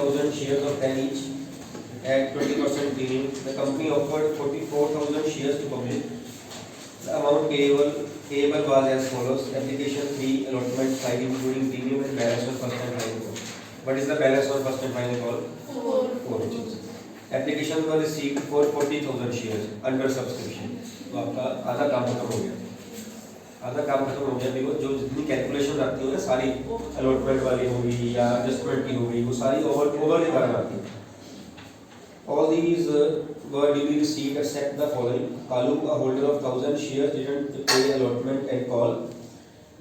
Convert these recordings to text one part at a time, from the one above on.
40,000 shares of 10 each at 20% premium. The company offered 44,000 shares to public. The amount payable was as follows: application 3, allotment 5 including premium and balance on first and final call. What is the balance on first and final call? 4 inches. Application was received for 40,000 shares under subscription. तो आपका आधा काम खत्म हो गया, because जो जितनी calculation आती है ना सारी अलॉटमेंट वाली होगी या एडजस्टमेंट की होगी वो सारी ओवर के कारण आती है. All these were duly received except the following: Kalu, a holder of 1,000 shares, didn't pay allotment and call.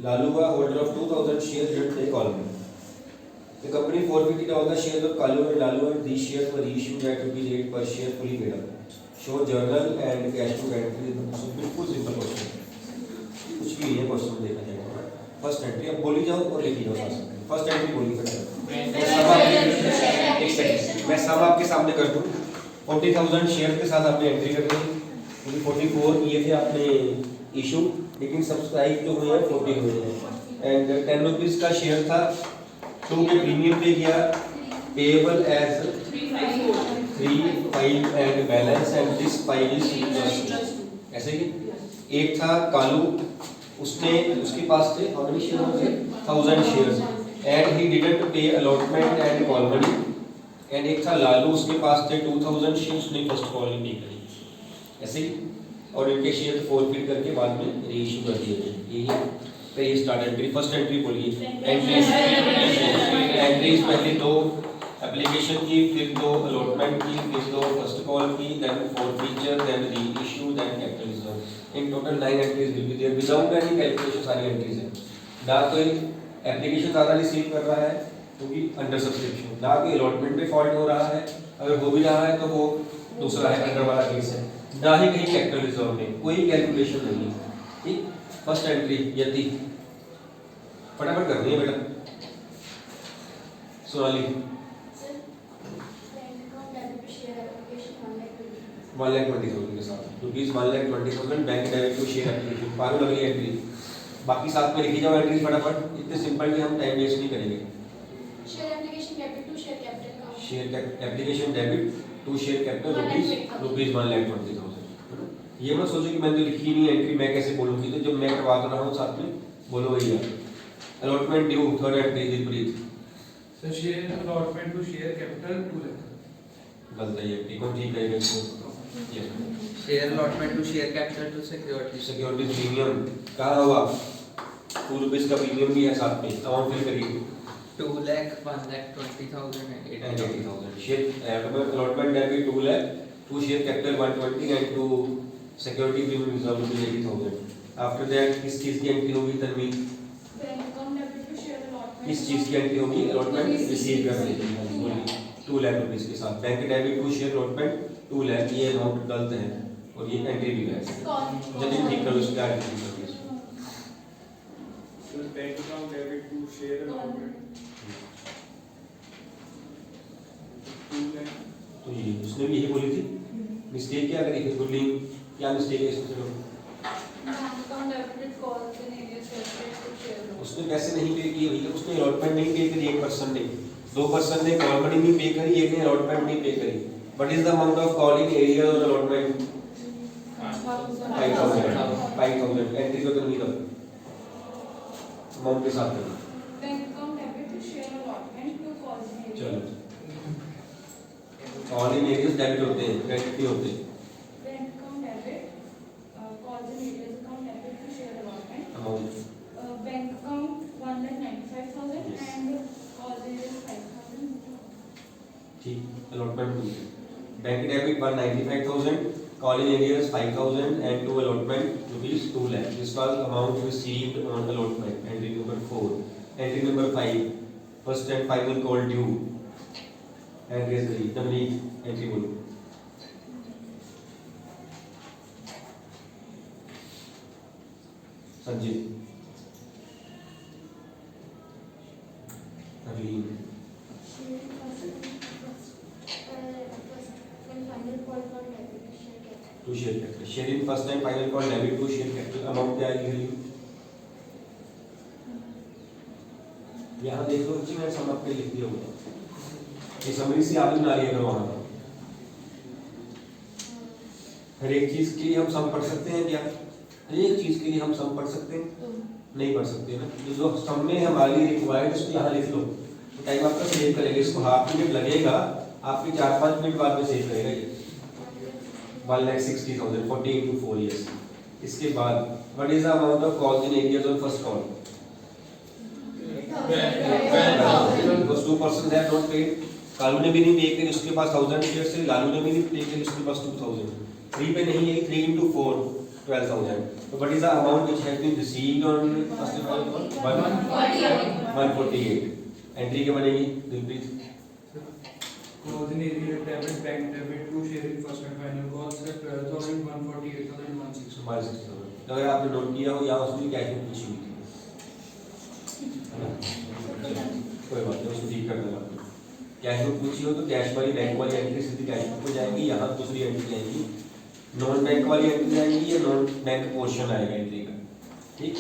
Lalu, a holder of 2,000 shares, didn't pay call. The company forfeited all the shares of Kalu and Lalu, and these shares were issued at ₹8 per share, fully paid up. Show journal and cash book entry. So बिल्कुल simple question, कुछ भी नहीं है question देखा जाएगा. First entry अब बोली जाओ और लिखी जाओ साथ में. फर्स्ट एंट्री बोली मैं सब आपके सामने कर दूं. 40,000 शेयर के साथ आपने एंट्री कर दी, क्योंकि 44 ये थे आपने इशू, लेकिन सब्सक्राइब जो हुए हैं 40 हुए हैं. एंड 10 रुपीज का शेयर था, 2 के प्रीमियम पे किया, payable as 3, 5 and balance and this 5 is interest. ऐसे ही एक था कालू, उसके पास थे how many share? 1000 shares and he didn't pay allotment and call money. And एक था लालू, उसके पास थे 2000 शेयर्स, उसने फर्स्ट कॉल नहीं पे करी. ऐसे ही और इनके शेयर फॉरफिट करके बाद में रीइश्यू कर दिए गए. यही पे स्टार्ट एंट्री. फर्स्ट एंट्री बोलिए. एंट्रीज पहले 2 एप्लीकेशन की, फिर 2 अलॉटमेंट की, फिर 2 फर्स्ट कॉल की, then forfeiture, then reissue, then capital reserve. In total 9 entries will be there without any calculation. सारी एंट्रीज है. ना तो एप्लीकेशन ज़्यादा रिसीव कर रहा है क्योंकि अंडर सब्सक्रिप्शन, ना कि अलॉटमेंट पे फॉल्ट हो रहा है, अगर हो भी रहा है तो वो दूसरा है, अंडर वाला केस है, ना ही कहीं कैपिटल रिजर्व में कोई कैलकुलेशन नहीं है. ठीक. फर्स्ट एंट्री यदि फटाफट कर रही है बेटा सोनाली. 1,20,000 के साथ ₹1,20,000 bank debit to share application. Formula वाली एंट्री बाकी साथ में लिखी जाओ एंट्रीज फटाफट. इतने सिंपल कि हम टाइम वेस्ट नहीं करेंगे. Share application debit to share capital. Share application debit to share capital ₹1,20,000. ये मत सोचो कि मैंने तो लिखी नहीं एंट्री, मैं कैसे बोलूंगी. तो जब मैं करवा रहा हूँ साथ में बोलो वही है. अलॉटमेंट ड्यू थर्ड एंट्री विपरीत. Sir share allotment to share capital 2 lakh. गलत है ये. कौन ठीक है इसको? Share allotment to share capital to security premium कहाँ हुआ? 2 रुपीस का प्रीमियम भी है साथ में. अमाउंट फिल करिए. 2 lakh 1,20,000 and 80,000. Share allotment debit 2 lakh, to share capital 120 and to security premium reserve ₹80,000. After that किस चीज की एंट्री होगी Tanveer? Bank account debit to share allotment. किस चीज की एंट्री होगी? अलॉटमेंट रिसीव करने की. 2 लाख रुपीस के साथ bank debit to share allotment 2 lakh. ये अमाउंट गलत है और ये एंट्री भी है. जल्दी ठीक करो इसका एंट्री करो. Bank account debit to share allotment 2 lakh. तो ये उसने भी यही बोली थी. मिस्टेक क्या करी थी? गुडलिंग क्या मिस्टेक है इसमें? चलो bank account debit calls in area share. उसने पैसे नहीं पे किए भैया. उसने अलॉटमेंट नहीं पे करी. 1% ने, 2% ने कॉल मनी नहीं पे करी, एक ने अलॉटमेंट नहीं पे करी. What is the amount of calling arrear और अलॉटमेंट? 5,000. एंट्री को तो नहीं कर अमाउंट के साथ करना. Bank account debit to share allotment to calls in arrear. चलो कॉल इन एरियाज डेबिट होते हैं, क्रेडिट नहीं होते. Bank account debit calls in arrears account debit to share allotment. Amount bank account 1,95,000 and calls in arrears 5,000. ठीक. Allotment bank debit 195,000, call in areas 5,000 and to allotment rupees 2 lakh. This was amount received on allotment. Entry number 4. Entry number 5. First and final call due. And raise the number entry बोलो. Sanjeev. Naveen. To share capital. Share in first and final call debit to share capital. Amount क्या आएगी? यहाँ देख लो जी, मैंने सब आपके लिख दिया होगा. ये समरी सी आप भी बना लिया करो वहाँ पर। हर एक चीज के लिए हम सम पढ़ सकते हैं क्या? हर एक चीज के लिए हम सम पढ़ सकते हैं? नहीं पढ़ सकते ना। जो सम में हमारे लिए रिक्वायर्ड उसको यहाँ लिख लो, तो टाइम आपका सेव करेगा। इसको हाफ मिनट लगेगा, आपके 4-5 मिनट बाद में सेव करेगा ये। 1,60,000 40 into 4 years। इसके बाद what is the amount of calls in areas on first call? Because 2 persons have not paid. Kalu ने भी नहीं पे किया, उसके पास 1000 शेयर्स थे। लालू ने भी नहीं पे किया, उसके पास 2000। 3 पे नहीं है, 3 into 4 12,000। So what is the amount which has been received on first call? 148। Entry क्या बनेगी Dilpreet? Calls in area debit, bank debit to sharing first and final calls at 12,000, 148,160. 160,000। तो अगर आपने नोट किया हो, यहाँ उसमें कैश में पूछी हुई थी, है ना? कोई बात नहीं, उसको ठीक कर देना। कैश बुक पूछी हो तो कैश वाली बैंक वाली एंट्री सीधी कैश बुक में जाएगी, यहाँ दूसरी एंट्री आएगी, नॉन बैंक वाली एंट्री आएगी या नॉन बैंक पोर्शन आएगा एंट्री का, ठीक।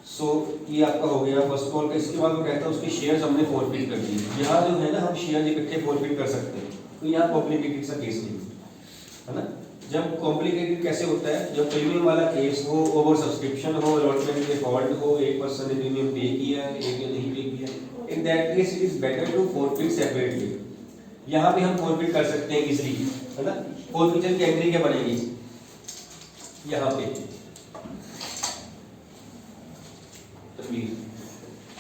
सो ये आपका हो गया फर्स्ट कॉल का। इसके बाद वो कहता है उसके शेयर्स हमने फॉरफिट कर दिए। यहाँ जो है ना, हम शेयर इकट्ठे फॉरफिट कर सकते हैं, तो यहाँ कॉम्प्लिकेटेड सा केस नहीं है ना। जब कॉम्प्लिकेटेड कैसे होता है, जब प्रीमियम वाला केस हो, ओवर सब्सक्रिप्शन हो, अलॉटमेंट में फॉल्ट हो, एक पर्सन ने प्रीमियम पे किया है, एक ने नहीं पे किया, in that case it is better to forfeit separately. यहाँ पे हम फॉरफिट कर सकते हैं इजीली, है ना। फॉरफिचर की एंट्री क्या बनेगी यहाँ पे?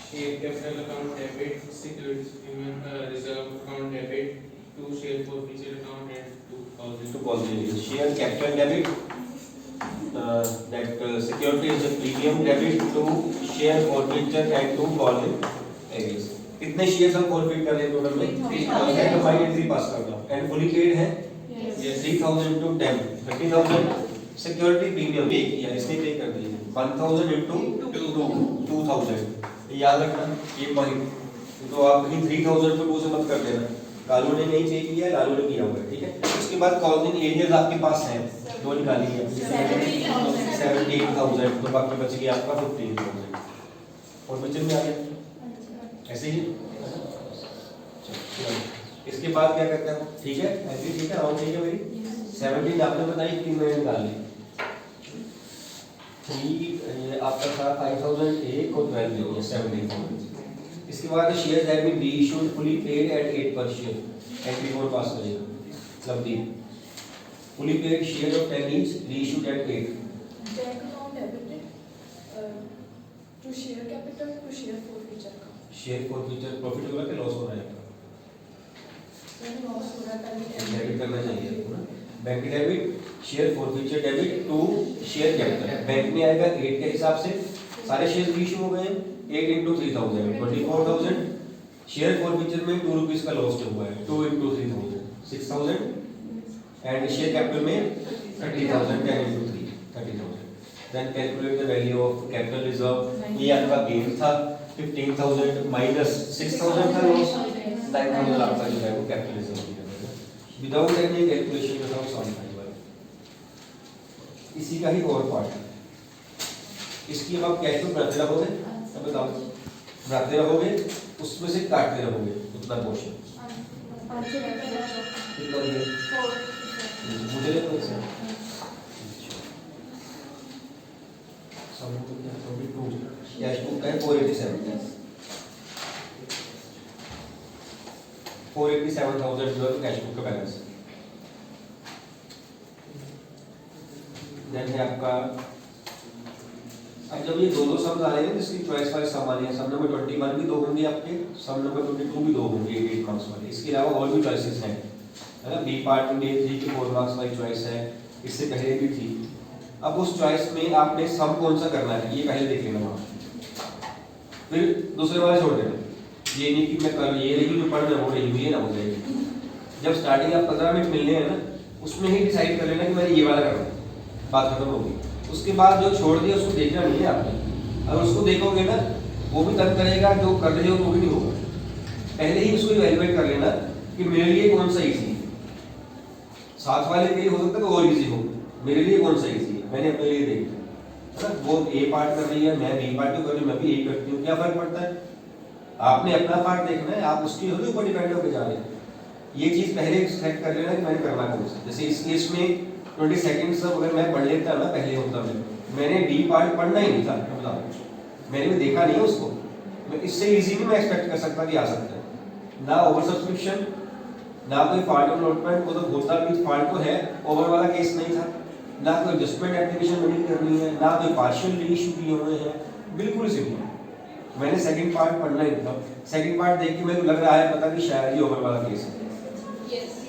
Share capital account debit, securities premium reserve account debit to share forfeiture account and 2,000. To call the share capital debit, that security is a premium debit to share forfeiture and to call the areas. कितने shares हम forfeit कर रहे हैं total में? 3,000। तो final entry पास करना and fully paid है। Yes. 3,000 to 10 30,000 security premium pay किया, इसने पे कर दिया। 1,000 into 2,000। याद रखना ये पॉइंट। तो आप कहीं 3,000 को 2 से मत कर देना। कालू ने नहीं पे किया, लालू ने किया हुआ है, ठीक है। उसके बाद कॉलिंग एरियाज आपके पास हैं, दो निकाली है। 78,000। तो बाकी बच गया आपका 15,000। और बचत में आ गया ऐसे ही। इसके बाद क्या करते हैं? ठीक है, ऐसे ठीक है, और ठीक है मेरी। 17 आपने बताई, 3 मैंने निकाल ली। 3 आपका था 5,000 एक और 12 हो गया 17,000। इसके बाद shares have been reissued fully paid at 8 per share. Entry कोड पास करेगा Lovedeep. Fully paid share of 10 each reissued at 8। Bank account debited to share capital to share forfeiture account. Share forfeiture profit होगा कि loss हो रहा है? Then loss हो रहा है डेबिट करना चाहिए आपको ना। Bank debit, share forfeiture debit to share capital. Bank में आएगा 8 के हिसाब से, सारे शेयर इशू हो गए, 8 into 3,000 24,000। शेयर फॉरफिचर में 2 रुपीस का लॉस हुआ है, 2 into 3,000 6,000। एंड शेयर कैपिटल में 30,000 10 into 3 30,000। Then calculate the value of capital reserve. ये आपका गेन था 15,000 माइनस 6,000 का लॉस, 9,000 आपका जो है वो कैपिटल रिजर्व दिया है विदाउट एनी कैलकुलेशन के साथ सॉल्व करने वाला। इसी का ही और पार्ट। इसकी अब आप कैश फ्लो बनाते रहोगे, अब बताओ बनाते रहोगे, उसमें से काटते रहोगे उतना पोर्शन। कितना हो गया? मुझे ले तो सर सब तो क्या 22 कैश बुक का है 487 487,000 जो है कैश बुक का बैलेंस। देन है आपका, अब जब ये दो सम्स आ रहे हैं जिसकी चॉइस वाइज सम आ रही है, सम नंबर 21 भी 2 होंगे आपके, सम नंबर 22 भी 2 होंगे 8 मार्क्स वाले। इसके अलावा और भी चॉइसेस हैं, है ना। बी पार्ट में D3 की 4 मार्क्स वाली चॉइस है, इससे पहले भी थी। अब उस चॉइस में आपने सम कौन सा करना है ये पहले देख लेना वहाँ, फिर दूसरे वाले छोड़ देना। ये नहीं कि मैं कर ये रही हूँ पढ़ मैं हो रही हूँ, ये ना हो जाएगी। जब स्टार्टिंग आप 15 मिनट मिलने हैं ना, उसमें ही डिसाइड कर लेना कि मैंने ये वाला करना है, बात खत्म होगी। उसके बाद जो छोड़ दिया उसको देखना नहीं है आपने। अगर उसको देखोगे ना वो भी तंग करेगा, जो कर रहे हो वो भी नहीं होगा। पहले ही उसको इवैल्यूएट कर लेना कि मेरे लिए कौन सा इजी है। साथ वाले के लिए हो सकता है तो और इजी हो, मेरे लिए कौन सा इजी है, मैंने अपने लिए देखा है ना। वो ए पार्ट कर रही है, मैं बी पार्ट क्यों कर रही हूँ, मैं भी ए करती हूँ, क्या फर्क पड़ता है? आपने अपना पार्ट देखना है, आप उसके ऊपर डिपेंड होकर जा रहे हैं। ये चीज पहले सेट कर लेना कि मैंने करना कौन सा। जैसे इस केस में 20 सेकंड सब अगर मैं पढ़ लेता ना पहले होता मैंने डी पार्ट पढ़ना ही नहीं था, बताओ मैंने भी देखा नहीं है उसको, मैं इससे इजीली मैं एक्सपेक्ट कर सकता कि आ सकता है ना। ओवर सब्सक्रिप्शन ना कोई फॉल्ट अलॉटमेंट, वो तो होता भी फॉल्ट तो है, ओवर वाला केस नहीं था ना, कोई एडजस्टमेंट एप्लीकेशन बनी करनी है ना, कोई पार्शियल रीइश्यू किए हुए हैं, बिल्कुल सिंपल। मैंने सेकंड पार्ट पढ़ना ही था, सेकंड पार्ट देख के मेरे को लग रहा है पता कि शायद ये ओवर वाला केस है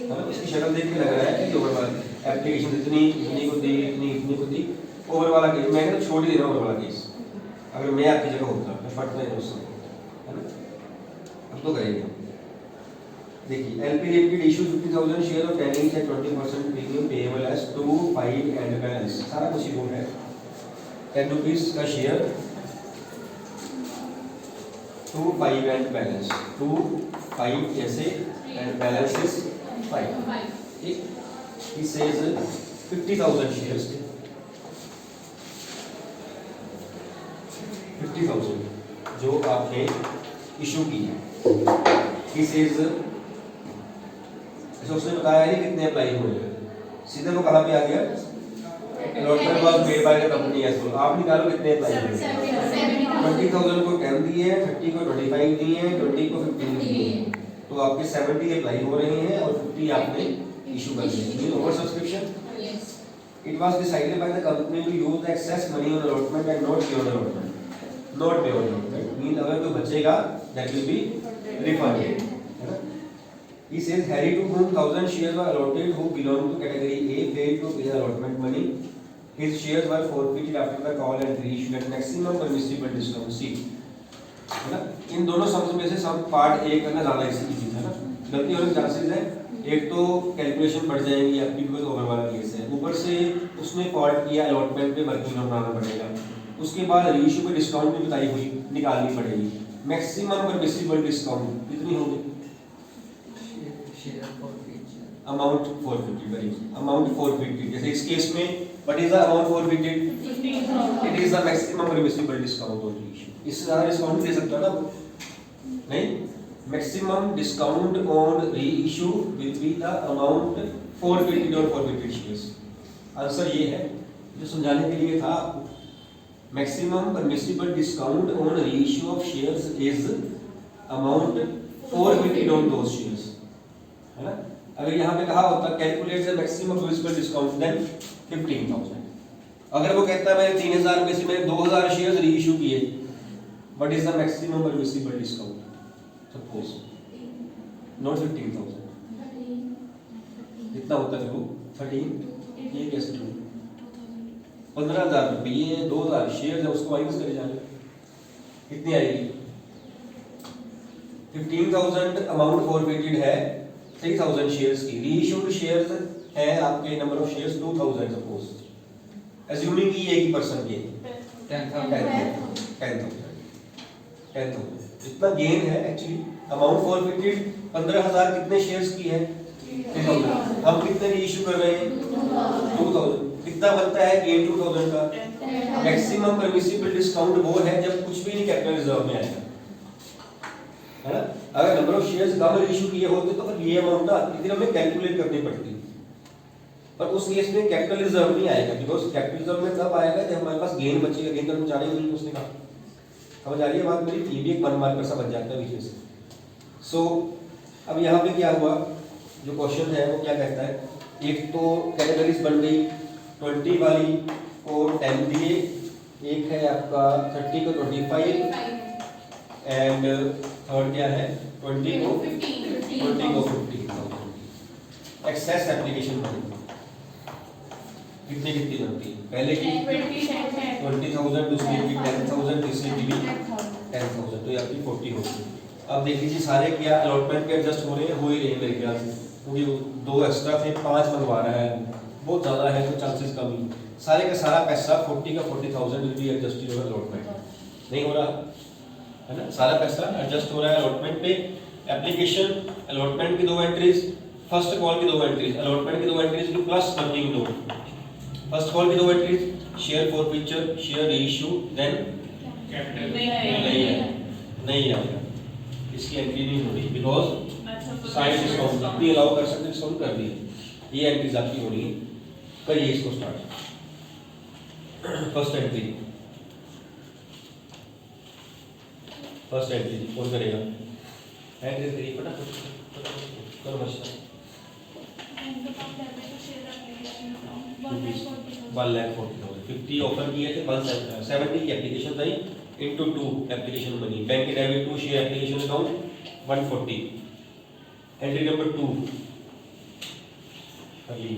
ना, उसकी शक्ल देख के लग रहा है कि ओवर वाला एप्लीकेशन इतनी को दी, इतनी को दी, ओवर वाला केस मैंने तो छोड़ ही देना ओवर वाला केस। अगर मैं आपकी जगह होता मैं फट नहीं उससे, है ना। अब तो करेंगे, देखिए LP limited issue 50,000 share of 10 each at 20% premium payable as 2, 5 and balance, सारा कुछ ही बोल है। 10 रुपीस का शेयर 2, 5 एंड बैलेंस, 2, 5 ऐसे एंड बैलेंस इज 5, ठीक। He says 50,000 shares, 50,000 जो आपने इशू की है। He says उसने बताया नहीं कितने अप्लाई हुए, सीधे वो कहाँ पे आ गया, allotment was made by the company as well. आप निकालो कितने अप्लाई हुए, 20,000 को 10 दिए हैं, 30 को 25 दिए हैं, 20 को 15 दिए हैं, तो आपके 70 अप्लाई हो रहे हैं और 50 आपने इशू कर दिए। ये over subscription. It was decided by the company to use the excess money on allotment and not beyond allotment. Not beyond allotment means अगर कोई बचेगा that will be refunded, है ना। He says Harry to whom 1,000 shares were allotted who belong to category A failed to pay the allotment money. His shares were forfeited after the call and reissued at maximum permissible discount C, है ना। इन दोनों sums में से some part A करना ज़्यादा easy है ना, गलती होने के चांसेस है। एक तो कैलकुलेशन बढ़ जाएगी आपकी बिकॉज ओवर वाला केस है, ऊपर से उसने फॉल्ट किया अलॉटमेंट पे वर्किंग नोट बनाना पड़ेगा, उसके बाद रीइश्यू पे डिस्काउंट भी बताई हुई निकालनी पड़ेगी। मैक्सिमम परमिसिबल डिस्काउंट कितनी होगी, अमाउंट 450, वेरी अमाउंट 450। जैसे इस केस में what is the amount 450, it is the maximum permissible discount on reissue. इससे ज़्यादा डिस्काउंट दे सकता ना नहीं, maximum discount on reissue will be the amount 450 और 450 शेयर्स। आंसर ये है जो समझाने के लिए था आपको, maximum permissible discount on reissue of shares is amount 450 on those shares, है ना। अगर यहाँ पे कहा होता calculate the maximum permissible discount then 15,000, अगर वो कहता है मैंने 3,000 में से मैंने 2,000 शेयर्स रीइश्यू किए, what is the maximum permissible discount, suppose not 15,000 कितना होता है वो 13, ये कैसे 15,000 रुपये 2,000 शेयर है उसको माइनस करे जाने कितनी आएगी 15,000 अमाउंट फॉरफिटेड है 3,000 शेयर्स की, रीइश्यूड शेयर्स है आपके number of shares 2,000 suppose, assuming कि एक ही पर्सन के 10,000 जितना गेन है एक्चुअली अमाउंट फॉरफिटेड 15,000 कितने शेयर्स की है 3,000, हम कितने रीइश्यू कर रहे हैं 2,000, कितना बनता है गेन 2,000 का, मैक्सिमम परमिसिबल डिस्काउंट वो है जब कुछ भी नहीं कैपिटल रिजर्व में आएगा, है ना। अगर number of shares come reissue किए होते तो फिर ये अमाउंट आती, फिर हमें कैलकुलेट करनी पड़ती, पर उस केस में कैपिटल रिजर्व नहीं आएगा, बिकॉज कैपिटल रिजर्व में तब आएगा जब हमारे पास गेन बचेगा, गेन तो हम जाने ही नहीं उसने कहा, समझ आ रही है बात मेरी, ये भी एक वन मार्कर सा बन जाता है बीच से। सो अब यहाँ पे क्या हुआ, जो क्वेश्चन है वो क्या कहता है, एक तो कैटेगरीज बन गई 20 वाली को 10 दिए, एक है आपका 30 को 25 एंड थर्ड क्या है 20 को 50 एक्सेस एप्लीकेशन बनी, कितनी कितनी बनती है, पहले की 20,000, दूसरी की 10,000, तीसरी की भी 10,000, तो ये आपकी 40 होगी। अब देख लीजिए सारे क्या अलॉटमेंट पे एडजस्ट हो रहे हैं, हो ही रहे हैं मेरे ख्याल से, क्योंकि 2 एक्स्ट्रा थे 5 मंगवा रहा है, बहुत ज़्यादा है तो चांसेस कम ही, सारे का सारा पैसा 40 का 40,000 will be adjusted over allotment, नहीं हो रहा है ना, सारा पैसा एडजस्ट हो रहा है अलॉटमेंट पे। एप्लीकेशन अलॉटमेंट की 2 एंट्रीज, फर्स्ट कॉल की 2 एंट्रीज, अलॉटमेंट की 2 entries plus working note, first call की 2 entries, share forfeiture, share reissue, then capital नहीं आएगा, इसकी एंट्री नहीं हो रही बिकॉज साइड डिस्काउंट जितनी अलाउ कर सकते डिस्काउंट कर दिए। ये एंट्रीज आपकी हो रही है, करिए इसको स्टार्ट। फर्स्ट एंट्री कौन करेगा? एंट्री करिए फटाफट करो बच्चा। Bank account debit to share application account 1,40,000 1,40,000 50 offer किए थे, 170 की एप्लीकेशन आई into 2 application money. Bank debit to share application account 140। Entry number 2 अगली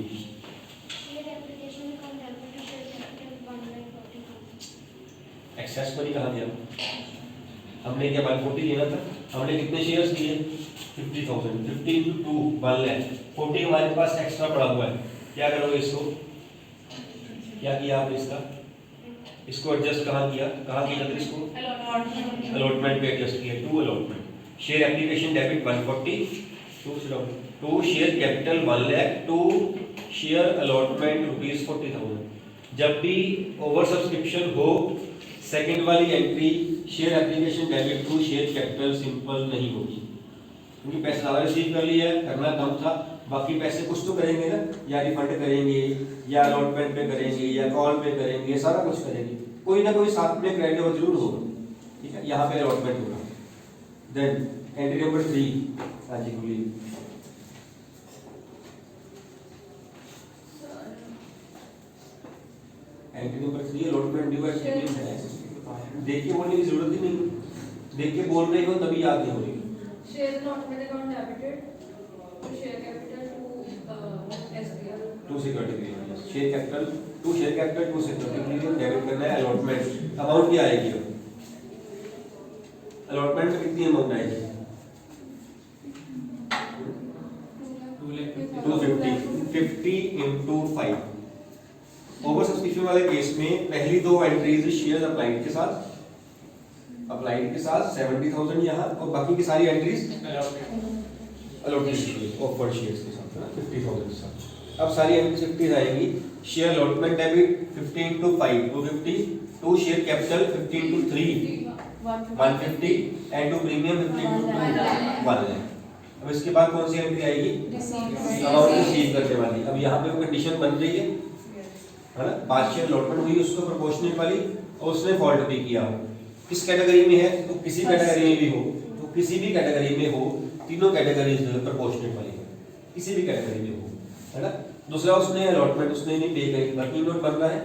share application account debit to share capital 1,40,000 excess money कहाँ दिया? हमने क्या 140 लेना था, हमने कितने शेयर्स लिए? 50,000। 50 into 2 1 लाख, 40 हमारे पास एक्स्ट्रा पड़ा हुआ है। क्या करोगे इसको? क्या किया आपने इसको एडजस्ट कहाँ किया था इसको? अलॉटमेंट पे एडजस्ट किया, 2 allotment. Share application debit 140 to share capital 1 lakh to share allotment ₹40,000। जब भी ओवर सब्सक्रिप्शन हो सेकंड वाली entry share application debit to share capital simple नहीं होगी, क्योंकि पैसा ज़्यादा रिसीव कर लिया है, करना कम था। बाकी पैसे कुछ तो करेंगे ना, या रिफंड करेंगे या अलॉटमेंट पे करेंगे या कॉल पे करेंगे, सारा कुछ करेंगे, कोई ना कोई साथ में क्रेडिट और जरूर होगा। ठीक है, यहाँ पे अलॉटमेंट होगा। देन एंट्री नंबर 3 हाँ जी बोलिए। Entry number 3 allotment due eight है। देख के बोलने की जरूरत ही नहीं, देख के बोल रहे हो तभी याद नहीं हो रही। Share allotment account debited to share capital to SBI. To security clear, share capital to security clear debit करना है। अलॉटमेंट अमाउंट क्या आएगी? अलॉटमेंट में कितनी अमाउंट आएगी? 250 50 into 5। ओवर सब्सक्रिप्शन वाले केस में पहली 2 एंट्रीज शेयर अप्लाइड के साथ 70,000 यहाँ, और बाकी की सारी एंट्रीज अलॉटेड ऑफर्ड शेयर्स के साथ है ना 50,000 के साथ। अब सारी एंट्रीज 50 आएंगी। Share allotment debit 50 into 5 250 to share capital 50 into 3 150 and to premium 50 into 2 1 लाख। अब इसके बाद कौन सी एंट्री आएगी? अमाउंट रिसीव करने वाली। अब यहाँ पे वो कंडीशन बन रही है ना, 5 शेयर अलॉटमेंट हुई उसको प्रोपोर्शनल वाली और उसने फॉल्ट पे किया हो, किस कैटेगरी में है? तो किसी कैटेगरी में भी हो, तो किसी भी कैटेगरी में हो, तीनों कैटेगरीज प्रोपोर्शनल वाली है, किसी भी कैटेगरी में हो, है ना। दूसरा उसने अलॉटमेंट उसने नहीं पे करी, वर्किंग नोट बन रहा है।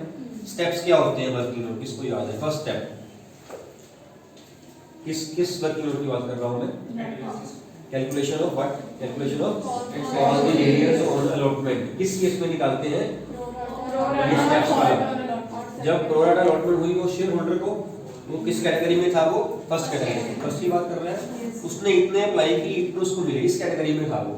स्टेप्स क्या होते हैं वर्किंग नोट, किसको याद है? फर्स्ट स्टेप किस वर्किंग नोट की बात कर रहा हूं मैं? Calculation of what? Calculation of all the areas on allotment. किस केस में निकालते हैं? ये स्टेप्स वाला। जब प्रो राटा अलॉटमेंट हुई वो शेयर होल्डर को, वो किस कैटेगरी में था? वो फर्स्ट कैटेगरी में, फर्स्ट की बात कर रहे हैं। उसने इतने अप्लाई की, इतने उसको मिले, इस कैटेगरी में था वो,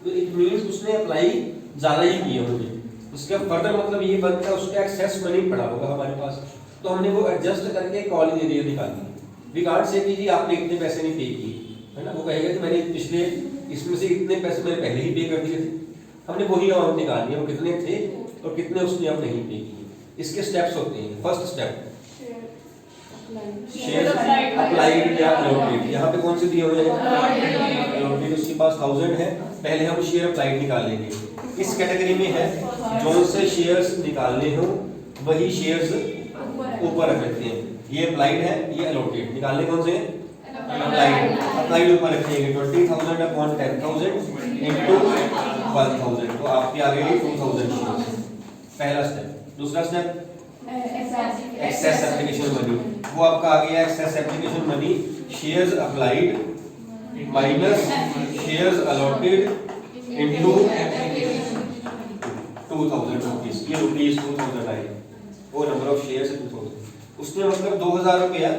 तो इट मींस उसने अप्लाई ज्यादा ही किए होंगे। उसका फर्दर मतलब ये बनता है उसका एक्सेस मनी पड़ा होगा हमारे पास, तो हमने वो एडजस्ट करके कॉलिंग एरिया निकाल दी। वी कांट से कि जी आपने इतने पैसे नहीं पे किए, है ना। वो कहेगा कि मैंने पिछले इसमें से इतने पैसे मैंने पहले ही पे कर दिए थे, हमने वही अमाउंट निकाल लिया, वो कितने थे और कितने उसने अब नहीं पे किए। इसके स्टेप्स होते हैं। फर्स्ट स्टेप शेयर अप्लाइड या अलॉटेड। यहाँ पे कौन से दिए हुए हैं? अलॉटेड। उसके पास 1000 है, पहले हम शेयर अप्लाइड निकाल लेंगे। इस कैटेगरी में है, जो से शेयर्स निकालने हो वही शेयर्स ऊपर रख लेते हैं। ये अप्लाइड है, ये अलॉटेड। निकालने कौन से हैं? अप्लाइड ऊपर रखेंगे। 20,000 अपॉन 10,000 इनटू 1,000, तो आपके आ गए 2,000 शेयर्स। पहला स्टेप। दूसरा स्टेप एक्सेस एप्लीकेशन मनी। वो आपका आ गया excess application money, shares applied minus shares allotted into 2,000 rupees. ये रुपीस 2,000 आए, वो नंबर ऑफ शेयर्स 2,000। उसने मतलब 2,000 रुपया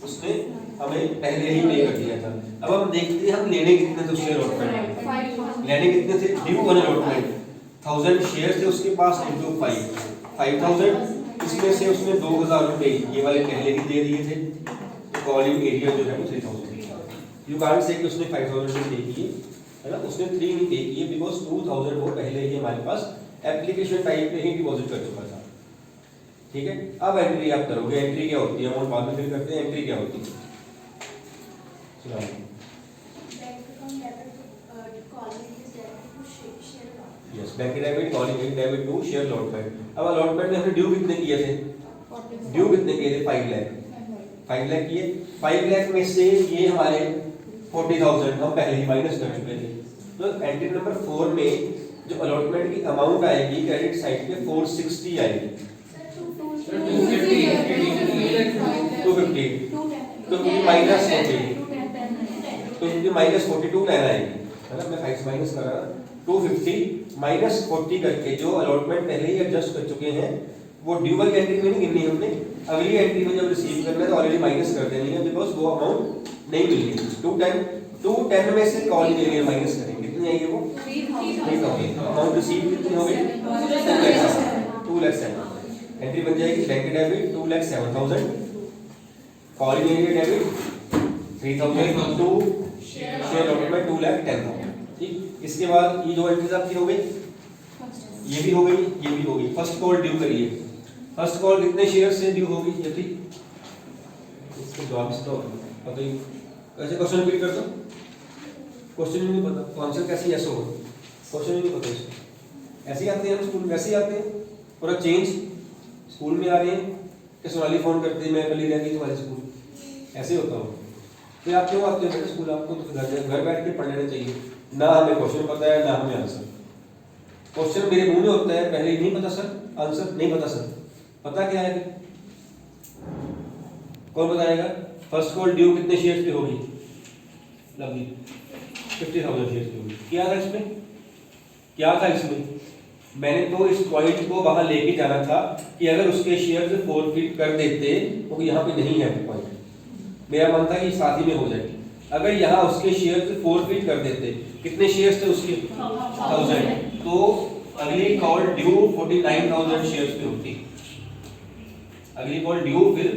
उसने हमें पहले ही पे कर दिया था। अब हम देखते हैं हम लेने कितने थे उसके अलॉटमेंट, लेने कितने थे? ड्यू ऑन अलॉटमेंट 1000 शेयर्स थे उसके पास इनटू 5,000। इसमें से उसने 2,000 रुपए ये वाले पहले ही दे दिए थे, तो कॉलिंग एरिया जो है वो 3,000। यू कांट से कि उसने 5,000 पे किए, है ना। उसने 3 नहीं पे किए बिकॉज 2,000 वो पहले ही हमारे पास एप्लीकेशन टाइप पे ही डिपॉजिट कर चुका था। ठीक है, अब एंट्री आप करोगे। एंट्री क्या होती है? अमाउंट बाद में फिल करते हैं। एंट्री क्या होती है? Yes, bank debit, calling debit to share allotment. अब अलॉटमेंट में हमने ड्यू कितने किए थे? ड्यू कितने किए थे? 5 लाख। 5 लाख किए। 5 लाख में से ये हमारे 40,000 हम पहले ही माइनस कर चुके थे। तो एंट्री नंबर 4 में जो अलॉटमेंट की अमाउंट आएगी क्रेडिट साइड पे 460 आएगी। 250 तो माइनस 42 लाइन आएगी, है ना? मैं 5 माइनस कर रहा हूं। 250 माइनस 40 करके जो अलॉटमेंट पहले ही एडजस्ट कर चुके हैं वो ड्यू वाली एंट्री में नहीं गिननी हमने, अगली एंट्री में जब रिसीव करना है तो ऑलरेडी माइनस कर देनी है, बिकॉज वो अमाउंट नहीं मिलनी। 210 में से कॉलिंग एरिया माइनस करेंगे, कितनी आएगी वो? 3,000। अमाउंट रिसीव कितनी हो गई? 2,07,000। एंट्री बन जाएगी bank debit 2,07,000, calling arrear debit 3,000 to share allotment 2,10,000। ठीक, इसके बाद ये जो एंट्रीज आपकी हो गई, ये भी हो गई, ये भी हो गई। फर्स्ट कॉल ड्यू करिए। फर्स्ट कॉल कितने शेयर से ड्यू होगी? यदि इसको जवाब इसका पता ही कैसे क्वेश्चन रिपीट कर दो, क्वेश्चन ही नहीं पता तो आंसर कैसे ऐसे होगा? क्वेश्चन ही नहीं पता इसको। ऐसे ही आते हैं हम स्कूल में, वैसे ही आते हैं, पूरा चेंज। स्कूल में आ रहे हैं कि सोनाली फोन करती है मैं कल ही रह गई तुम्हारे स्कूल, ऐसे होता हो। फिर आप क्यों आते हो बेटे स्कूल? आपको तो घर बैठ के पढ़ लेना चाहिए। ना हमें क्वेश्चन पता है ना हमें आंसर। क्वेश्चन मेरे मुंह में होता है, पहले नहीं पता सर, आंसर नहीं पता सर, पता क्या है? कौन बताएगा? फर्स्ट कॉल ड्यू कितने शेयर्स पे होगी? लवली 50,000 शेयर्स पे होगी। क्या था इसमें? क्या था इसमें? मैंने तो इस पॉइंट को वहां लेके जाना था कि अगर उसके शेयर्स फॉरफिट कर देते, तो यहाँ पे नहीं है पॉइंट। मेरा मन था कि साथ ही में हो जाए। अगर यहाँ उसके शेयर्स फॉरफिट कर देते, कितने शेयर्स थे उसके? 1000, तो अगली कॉल ड्यू 49,000 शेयर्स पे होती। अगली कॉल ड्यू फिर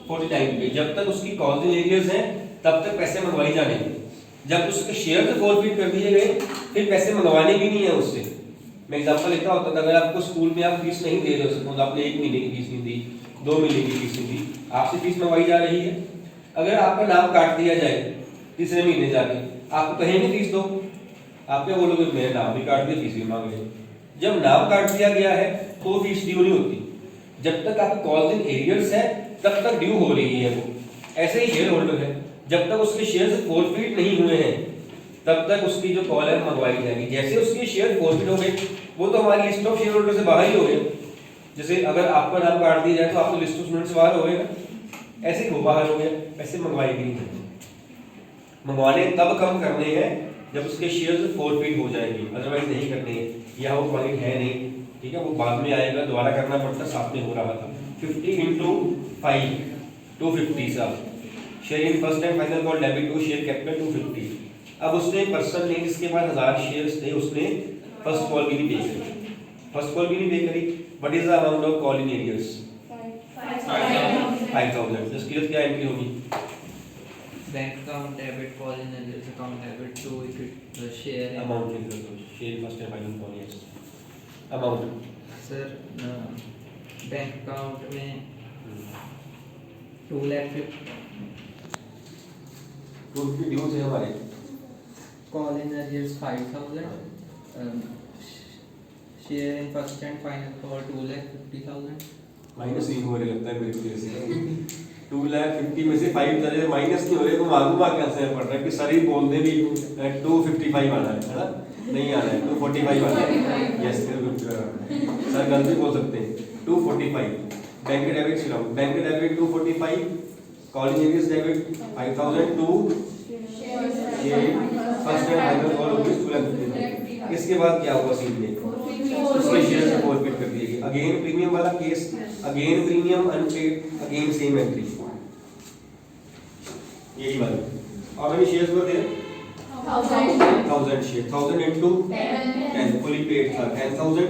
49 पे। जब तक उसकी कॉलिंग एरियर्स हैं तब तक पैसे मंगवाई जाने हैं। जब उसके शेयर्स फॉरफिट कर दिए गए फिर पैसे मंगवाने भी नहीं है उससे। मैं एग्जांपल लेता होता था, अगर आपको स्कूल में आप फीस नहीं दे रहे हो, सपोज आपने 1 महीने की फीस नहीं दी, 2 महीने की फीस नहीं दी, आपसे फीस मंगवाई जा रही है। अगर आपका नाम काट दिया जाए तीसरे महीने जाके, आपको कहेंगे फीस दो, आप क्या बोलोगे? मेरा नाम भी काट दिया, फीस भी मांग रहे। जब नाम काट दिया गया है तो फीस ड्यू नहीं होती। जब तक आपकी कॉलिंग एरियर्स है तब तक ड्यू हो रही है वो। ऐसे ही शेयर होल्डर है, जब तक उसके शेयर्स फॉरफिट नहीं हुए हैं तब तक उसकी जो कॉल है मंगवाई जाएगी। जैसे उसके शेयर फॉरफिट हो गए, वो तो हमारी लिस्ट ऑफ शेयर होल्डर से बाहर ही हो गए। जैसे अगर आपका नाम काट दिया जाए तो आप तो लिस्ट ऑफ स्टूडेंट से बाहर हो गए, ऐसे ही वो बाहर हो गया। पैसे मंगवाए भी नहीं। मंगवाने तब कम करने हैं जब उसके शेयर्स फॉरफिट हो जाएंगे, अदरवाइज नहीं करने हैं। यहाँ वो पॉइंट है नहीं, ठीक है, वो बाद में आएगा, दोबारा करना पड़ता, साथ में हो रहा था। 50 into 5 250 साहब। Share in first and final call debit to share capital 250। अब उसने पर्सन ने जिसके पास 1000 शेयर्स थे, उसने फर्स्ट कॉल भी नहीं पे करी। फर्स्ट कॉल भी नहीं पे करी। What is the amount of call in arrears? 5,000। जिसकी क्या एंट्री होगी? Bank account debit, call in arrears account debit to equity share amount लिख दो, share first and final call. Yes, amount sir bank account में 2,50,000 250 due थे हमारे। Call in arrears 5,000 share in first and final call 2,50,000 minus नहीं हो रहे लगता है मेरे को जैसे 2,50,000 में से 5 चले माइनस नहीं हो रहे, तो मालूम आ क्या पड़ रहा है कि सर ही बोल दे भी 255 आना है ना? नहीं आना है, 245 आना है। यस, सर गलती बोल सकते हैं। 245 बैंक डेबिट सिर्फ bank debit 245, calling arrears debit 5,000 to first and final call rupees 2,50,000। इसके बाद क्या हुआ? सीन में उसके शेयर से फॉरफिट कर दिए गए। अगेन प्रीमियम वाला case, again premium unpaid, again same entry, यही वाली। और मेरे shares were there 1000 share, 1000 into 10 fully paid था 10,000।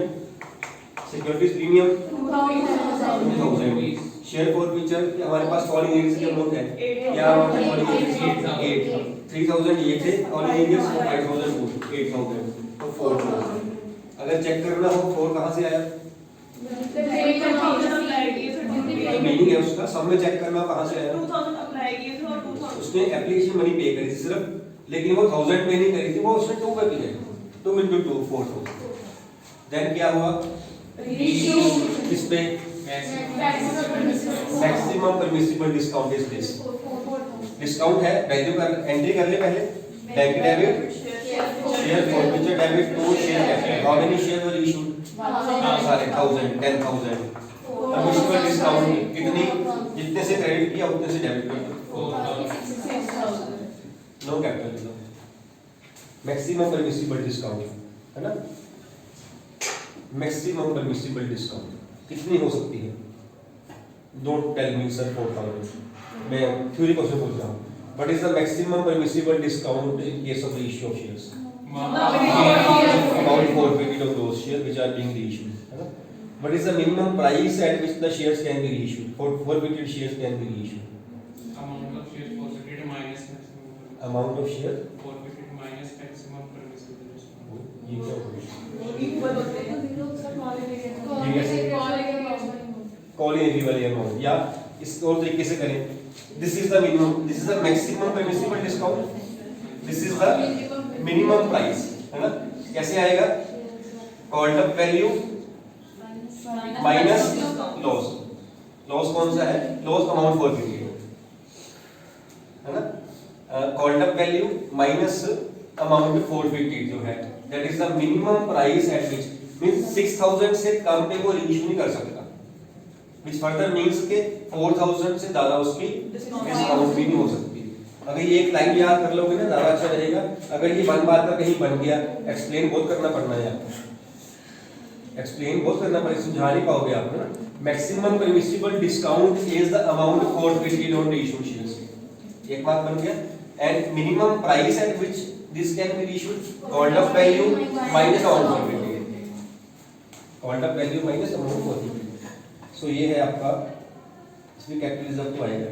Securities premium 2,000। शेयर फॉरफिचर हमारे पास कॉलिंग एरियर्स का अमाउंट है, क्या अमाउंट है? कॉलिंग एरियर्स 8, 3,000 ये थे, कॉलिंग एरियर्स 5,000 8,000 तो 4,000। अगर चेक करना हो 4 कहां से आया? मीनिंग है उसका, सब में चेक करना कहां से आया? उसने एप्लीकेशन मनी पे करी थी सिर्फ, लेकिन वो 1000 पे नहीं करी थी, वो उसने 2 पे की है। 2 into 2 4,000। देन क्या हुआ इस पे maximum permissible discount is this, discount है, वैल्यू कर एंट्री कर ले पहले, bank debit share forfeiture debit to share capital, how many share were issued, सारे 1000 10000, परमिसिबल डिस्काउंट कितनी, जितने से क्रेडिट किया उतने से डेबिट कर दो, no capital, maximum permissible discount है ना, मैक्सिमम परमिसिबल डिस्काउंट कितनी हो सकती है, डोंट टेल मी सर 4000, मैं थ्योरी क्वेश्चन पूछ रहा हूँ, what is the maximum permissible discount in case of the issue of shares, amount forfeited of those shares which are being reissued, है ना, what is the minimum price at which the shares can be reissued, forfeited shares can be reissued, amount of shares forfeited minus maximum amount of share, forfeited minus maximum permissible discount. ये क्या होगा, call in arrear वाली amount, या इसको और तरीके से करें, this is the minimum, this is the maximum permissible discount, this is the minimum price, है ना, कैसे आएगा, called up value minus loss, loss कौन सा है, लॉस अमाउंट फॉरफीटेड, है ना, called up value minus amount forfeited जो है, that is the minimum price at which, means 6000 से कम पे वो रीइश्यू नहीं कर सकता, which further means के 4000 से ज्यादा उसकी डिस्काउंट भी नहीं हो सकती। अगर ये एक लाइन याद कर लोगे ना ज्यादा अच्छा रहेगा, अगर ये वन बार का कहीं बन गया, एक्सप्लेन बहुत करना पड़ना है आपको, एक्सप्लेन बहुत करना पड़ेगा, समझा नहीं पाओगे आप, है ना, maximum permissible discount is the amount forfeited on the issued shares, एक बात बन गया, and minimum price at which this can be issued, called up value minus amount forfeited, called up value minus amount forfeited, so ये है आपका, इसमें capitalism तो आएगा।